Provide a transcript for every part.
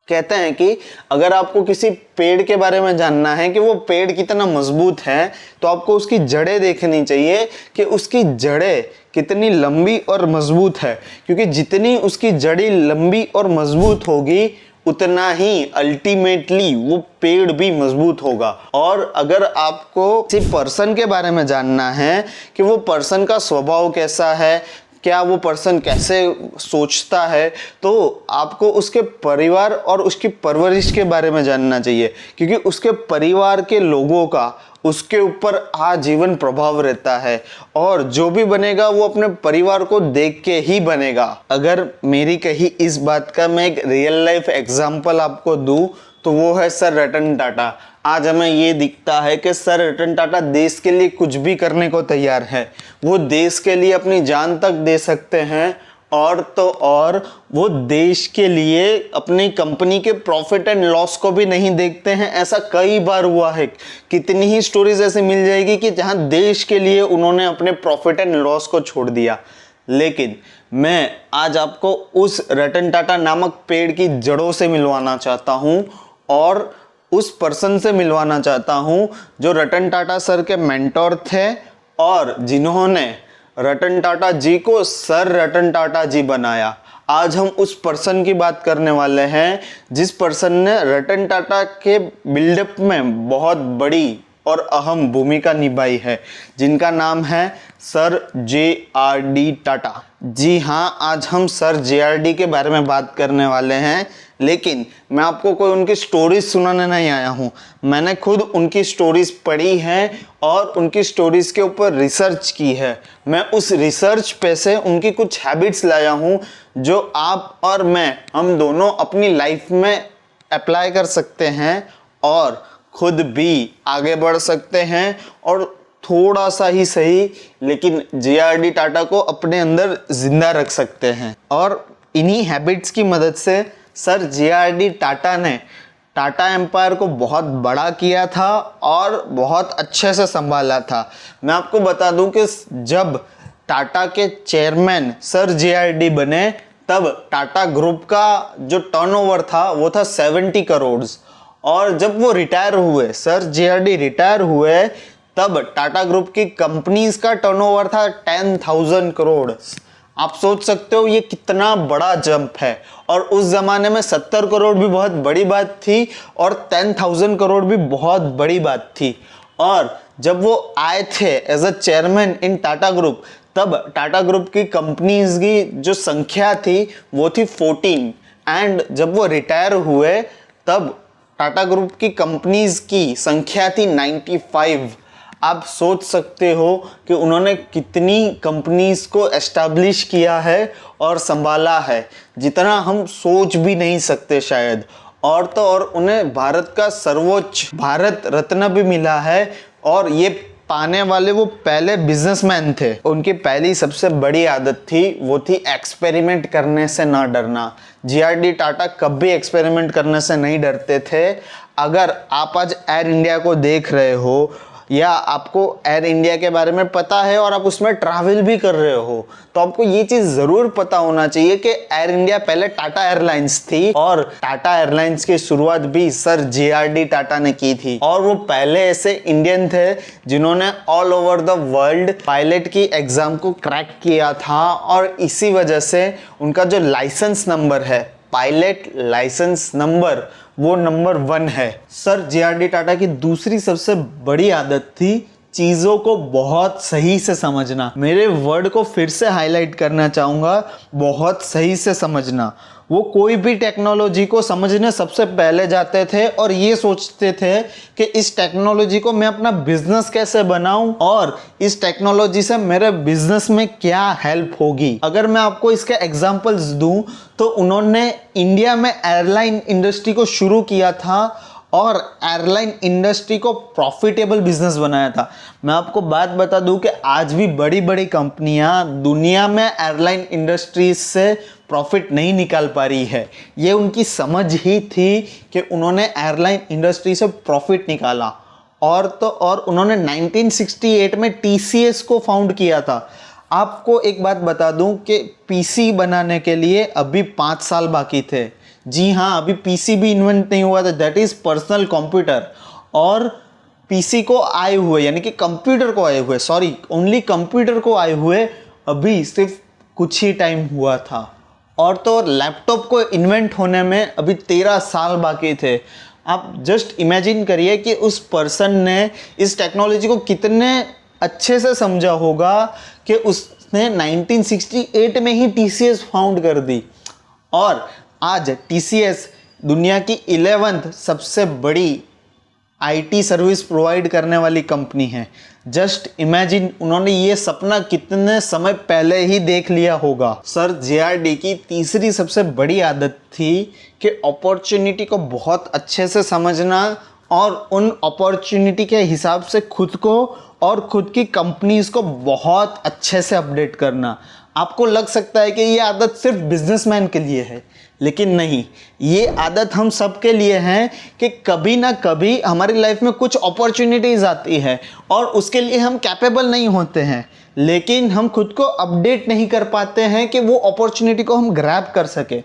कहते हैं कि अगर आपको किसी पेड़ के बारे में जानना है कि वो पेड़ कितना मजबूत है, तो आपको उसकी जड़ें देखनी चाहिए कि उसकी जड़ें कितनी लंबी और मजबूत है, क्योंकि जितनी उसकी जड़ी लंबी और मजबूत होगी उतना ही अल्टीमेटली वो पेड़ भी मजबूत होगा। और अगर आपको किसी पर्सन के बारे में जानना है कि वो पर्सन का स्वभाव कैसा है, क्या वो पर्सन कैसे सोचता है, तो आपको उसके परिवार और उसकी परवरिश के बारे में जानना चाहिए, क्योंकि उसके परिवार के लोगों का उसके ऊपर आजीवन प्रभाव रहता है और जो भी बनेगा वो अपने परिवार को देख के ही बनेगा। अगर मेरी कही इस बात का मैं एक रियल लाइफ एग्जांपल आपको दूं तो वो है सर रतन टाटा। आज हमें ये दिखता है कि सर रतन टाटा देश के लिए कुछ भी करने को तैयार है, वो देश के लिए अपनी जान तक दे सकते हैं और तो और वो देश के लिए अपनी कंपनी के प्रॉफिट एंड लॉस को भी नहीं देखते हैं। ऐसा कई बार हुआ है, कितनी ही स्टोरीज ऐसे मिल जाएगी कि जहां देश के लिए उन्होंने अपने प्रॉफिट एंड लॉस को छोड़ दिया। लेकिन मैं आज आपको उस रतन टाटा नामक पेड़ की जड़ों से मिलवाना चाहता हूं और उस पर्सन से मिलवाना चाहता हूं जो रतन टाटा सर के मेंटोर थे और जिन्होंने रतन टाटा जी को सर रतन टाटा जी बनाया। आज हम उस पर्सन की बात करने वाले हैं जिस पर्सन ने रतन टाटा के बिल्डअप में बहुत बड़ी और अहम भूमिका निभाई है, जिनका नाम है सर JRD टाटा। जी हाँ, आज हम सर JRD के बारे में बात करने वाले हैं, लेकिन मैं आपको कोई उनकी स्टोरीज सुनाने नहीं आया हूँ। मैंने खुद उनकी स्टोरीज पढ़ी हैं और उनकी स्टोरीज के ऊपर रिसर्च की है। मैं उस रिसर्च पे से उनकी कुछ हैबिट्स लाया हूँ जो आप और मैं, हम दोनों अपनी लाइफ में अप्लाई कर सकते हैं और खुद भी आगे बढ़ सकते हैं और थोड़ा सा ही सही लेकिन JRD टाटा को अपने अंदर जिंदा रख सकते हैं। और इन्हीं हैबिट्स की मदद से सर JRD टाटा ने टाटा एम्पायर को बहुत बड़ा किया था और बहुत अच्छे से संभाला था। मैं आपको बता दूं कि जब टाटा के चेयरमैन सर JRD बने तब टाटा ग्रुप का जो टर्नओवर था वो था 70 करोड़ और जब वो रिटायर हुए, सर JRD रिटायर हुए, तब टाटा ग्रुप की कंपनीज का टर्नओवर था 10,000 करोड़। आप सोच सकते हो ये कितना बड़ा जंप है। और उस जमाने में 70 करोड़ भी बहुत बड़ी बात थी और 10,000 करोड़ भी बहुत बड़ी बात थी। और जब वो आए थे as a chairman in Tata group, तब टाटा ग्रुप की कंपनीज की जो संख्या थी वो थी 14 एंड जब वो रिटायर हुए तब टाटा ग्रुप की कंपनीज की संख्या थी 95। आप सोच सकते हो कि उन्होंने कितनी कंपनीज को एस्टैब्लिश किया है और संभाला है, जितना हम सोच भी नहीं सकते शायद। और तो और उन्हें भारत का सर्वोच्च भारत रत्न भी मिला है और ये पाने वाले वो पहले बिजनेसमैन थे। उनकी पहली सबसे बड़ी आदत थी वो थी एक्सपेरिमेंट करने से ना डरना। JRD टाटा कभी एक्सपेरिमेंट करने से नहीं डरते थे। अगर आप आज एयर इंडिया को देख रहे हो या आपको एयर इंडिया के बारे में पता है और आप उसमें ट्रैवल भी कर रहे हो, तो आपको ये चीज़ ज़रूर पता होना चाहिए कि एयर इंडिया पहले टाटा एयरलाइंस थी और टाटा एयरलाइंस की शुरुआत भी सर JRD टाटा ने की थी। और वो पहले ऐसे इंडियन थे जिन्होंने all over the world pilot की एग्ज़ाम को क्रैक किया था और इसी वजह से उनका जो लाइसेंस नंबर है, पायलट लाइसेंस नंबर, वो नंबर 1 है। सर JRD टाटा की दूसरी सबसे बड़ी आदत थी चीज़ों को बहुत सही से समझना। मेरे वर्ड को फिर से हाईलाइट करना चाहूँगा, बहुत सही से समझना। वो कोई भी टेक्नोलॉजी को समझने सबसे पहले जाते थे और ये सोचते थे कि इस टेक्नोलॉजी को मैं अपना बिजनेस कैसे बनाऊं और इस टेक्नोलॉजी से मेरे बिजनेस में क्या हेल्प होगी। अगर मैं आपको इसके एग्जांपल्स दूं तो उन्होंने इंडिया में एयरलाइन इंडस्ट्री को शुरू किया था और एयरलाइन इंडस्ट्री को प्रॉफिटेबल बिजनेस बनाया था। मैं आपको बात बता दूं कि आज भी बड़ी बड़ी कंपनियां दुनिया में एयरलाइन इंडस्ट्रीज से प्रॉफिट नहीं निकाल पा रही है। ये उनकी समझ ही थी कि उन्होंने एयरलाइन इंडस्ट्री से प्रॉफिट निकाला। और तो और उन्होंने 1968 में TCS को फाउंड किया था। आपको एक बात बता दूं कि PC बनाने के लिए अभी 5 साल बाकी थे, जी हाँ, अभी पीसी भी इन्वेंट नहीं हुआ था, दैट इज़ पर्सनल कंप्यूटर। और पीसी को आए हुए, यानी कि कंप्यूटर को आए हुए, सॉरी, ओनली कंप्यूटर को आए हुए अभी सिर्फ कुछ ही टाइम हुआ था। और तो और लैपटॉप को इन्वेंट होने में अभी 13 साल बाकी थे। आप जस्ट इमेजिन करिए कि उस पर्सन ने इस टेक्नोलॉजी को कितने अच्छे से समझा होगा कि उसने 1968 में ही टीसीएस फाउंड कर दी। और आज टीसीएस दुनिया की 11th सबसे बड़ी आईटी सर्विस प्रोवाइड करने वाली कंपनी है। जस्ट इमेजिन, उन्होंने ये सपना कितने समय पहले ही देख लिया होगा। सर जेआरडी की तीसरी सबसे बड़ी आदत थी कि अपॉर्चुनिटी को बहुत अच्छे से समझना और उन अपॉर्चुनिटी के हिसाब से खुद को और खुद की कंपनीज को बहुत अच्छे से अपडेट करना। आपको लग सकता है कि ये आदत सिर्फ बिजनेसमैन के लिए है, लेकिन नहीं, ये आदत हम सब के लिए है कि कभी ना कभी हमारी लाइफ में कुछ अपॉर्चुनिटीज आती है और उसके लिए हम कैपेबल नहीं होते हैं, लेकिन हम खुद को अपडेट नहीं कर पाते हैं कि वो अपॉर्चुनिटी को हम ग्रैब कर सके।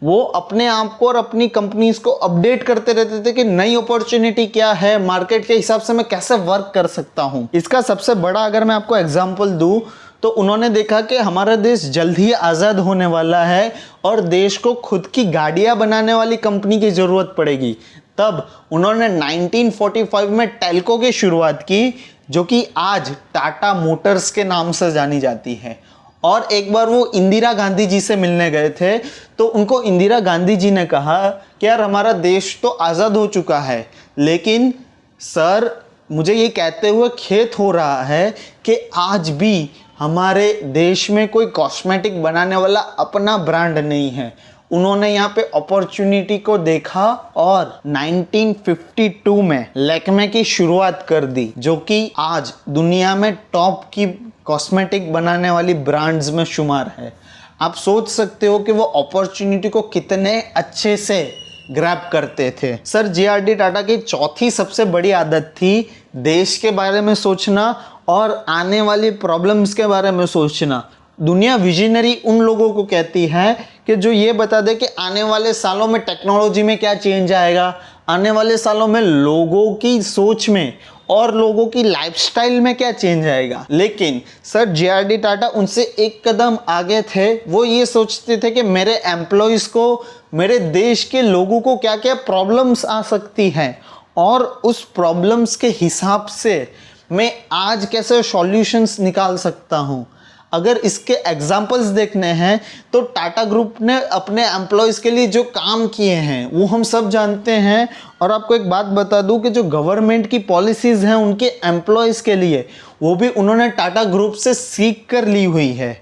वो अपने आप को और अपनी कंपनीज को अपडेट करते रहते थे कि नई अपॉर्चुनिटी क्या है, मार्केट के हिसाब से मैं कैसे वर्क कर सकता हूँ। इसका सबसे बड़ा अगर मैं आपको एग्जाम्पल दूँ तो उन्होंने देखा कि हमारा देश जल्द ही आज़ाद होने वाला है और देश को खुद की गाड़ियाँ बनाने वाली कंपनी की ज़रूरत पड़ेगी। तब उन्होंने 1945 में टेल्को की शुरुआत की, जो कि आज टाटा मोटर्स के नाम से जानी जाती है। और एक बार वो इंदिरा गांधी जी से मिलने गए थे, तो उनको इंदिरा गांधी जी ने कहा कि यार हमारा देश तो आज़ाद हो चुका है, लेकिन सर मुझे ये कहते हुए खेद हो रहा है कि आज भी हमारे देश में कोई कॉस्मेटिक बनाने वाला अपना ब्रांड नहीं है। उन्होंने यहाँ पे अपॉर्चुनिटी को देखा और 1952 में लैक्मे की शुरुआत कर दी, जो कि आज दुनिया में टॉप की कॉस्मेटिक बनाने वाली ब्रांड्स में शुमार है। आप सोच सकते हो कि वो अपॉर्चुनिटी को कितने अच्छे से ग्रैब करते थे। सर जेआरडी टाटा की चौथी सबसे बड़ी आदत थी देश के बारे में सोचना और आने वाली प्रॉब्लम्स के बारे में सोचना। दुनिया विजनरी उन लोगों को कहती है कि जो ये बता दे कि आने वाले सालों में टेक्नोलॉजी में क्या चेंज आएगा, आने वाले सालों में लोगों की सोच में और लोगों की लाइफस्टाइल में क्या चेंज आएगा। लेकिन सर जेआरडी टाटा उनसे एक कदम आगे थे। वो ये सोचते थे कि मेरे एम्प्लॉयज़ को, मेरे देश के लोगों को क्या क्या प्रॉब्लम्स आ सकती हैं और उस प्रॉब्लम्स के हिसाब से मैं आज कैसे सॉल्यूशंस निकाल सकता हूँ। अगर इसके एग्जाम्पल्स देखने हैं तो टाटा ग्रुप ने अपने एम्प्लॉयज़ के लिए जो काम किए हैं वो हम सब जानते हैं। और आपको एक बात बता दूं कि जो गवर्नमेंट की पॉलिसीज़ हैं उनके एम्प्लॉयज़ के लिए, वो भी उन्होंने टाटा ग्रुप से सीख कर ली हुई है।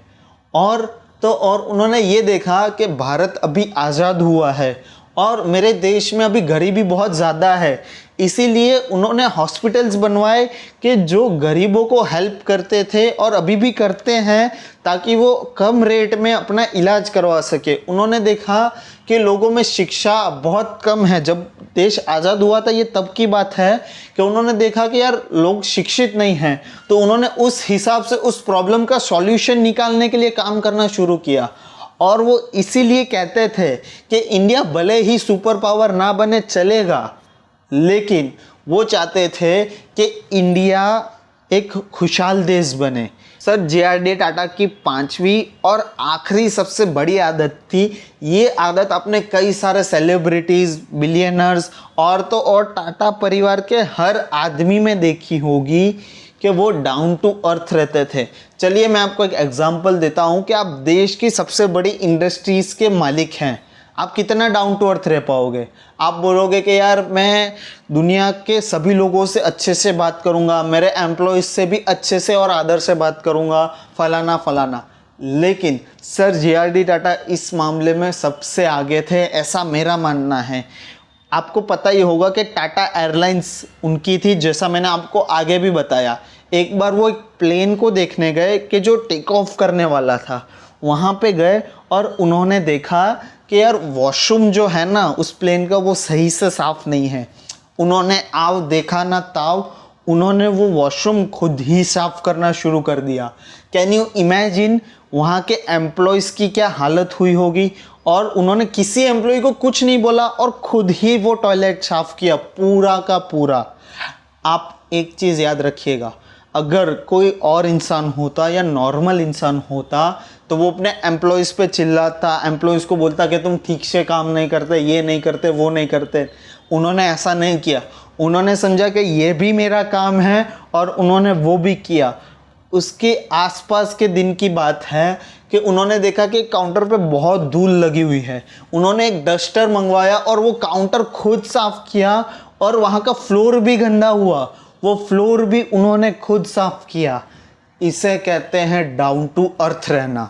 और उन्होंने ये देखा कि भारत अभी आज़ाद हुआ है और मेरे देश में अभी गरीबी बहुत ज़्यादा है, इसीलिए उन्होंने हॉस्पिटल्स बनवाए कि जो गरीबों को हेल्प करते थे और अभी भी करते हैं, ताकि वो कम रेट में अपना इलाज करवा सके। उन्होंने देखा कि लोगों में शिक्षा बहुत कम है। जब देश आज़ाद हुआ था, ये तब की बात है कि उन्होंने देखा कि यार लोग शिक्षित नहीं हैं, तो उन्होंने उस हिसाब से उस प्रॉब्लम का सॉल्यूशन निकालने के लिए काम करना शुरू किया। और वो इसीलिए कहते थे कि इंडिया भले ही सुपर पावर ना बने चलेगा, लेकिन वो चाहते थे कि इंडिया एक खुशहाल देश बने। सर जेआरडी टाटा की पांचवी और आखिरी सबसे बड़ी आदत थी, ये आदत आपने कई सारे सेलिब्रिटीज़, बिलियनर्स और तो और टाटा परिवार के हर आदमी में देखी होगी कि वो डाउन टू अर्थ रहते थे। चलिए मैं आपको एक एग्जांपल देता हूँ कि आप देश की सबसे बड़ी इंडस्ट्रीज़ के मालिक हैं, आप कितना डाउन टू अर्थ रह पाओगे। आप बोलोगे कि यार मैं दुनिया के सभी लोगों से अच्छे से बात करूँगा, मेरे एम्प्लॉयज़ से भी अच्छे से और आदर से बात करूँगा, फलाना फलाना। लेकिन सर जेआरडी टाटा इस मामले में सबसे आगे थे, ऐसा मेरा मानना है। आपको पता ही होगा कि टाटा एयरलाइंस उनकी थी, जैसा मैंने आपको आगे भी बताया। एक बार वो एक प्लेन को देखने गए कि जो टेक ऑफ करने वाला था, वहाँ पे गए और उन्होंने देखा कि यार वॉशरूम जो है ना उस प्लेन का, वो सही से साफ़ नहीं है। उन्होंने आव देखा ना ताव, उन्होंने वो वॉशरूम खुद ही साफ़ करना शुरू कर दिया। कैन यू इमेजिन वहाँ के एम्प्लॉयज़ की क्या हालत हुई होगी। और उन्होंने किसी एम्प्लॉय को कुछ नहीं बोला और खुद ही वो टॉयलेट साफ किया पूरा का पूरा। आप एक चीज़ याद रखिएगा, अगर कोई और इंसान होता या नॉर्मल इंसान होता तो वो अपने एम्प्लॉयज़ पे चिल्लाता, एम्प्लॉयज़ को बोलता कि तुम ठीक से काम नहीं करते, ये नहीं करते, वो नहीं करते। उन्होंने ऐसा नहीं किया, उन्होंने समझा कि ये भी मेरा काम है और उन्होंने वो भी किया। उसके आसपास के दिन की बात है कि उन्होंने देखा कि काउंटर पे बहुत धूल लगी हुई है, उन्होंने एक डस्टर मंगवाया और वो काउंटर खुद साफ किया और वहाँ का फ्लोर भी गंदा हुआ, वो फ्लोर भी उन्होंने खुद साफ किया। इसे कहते हैं डाउन टू अर्थ रहना।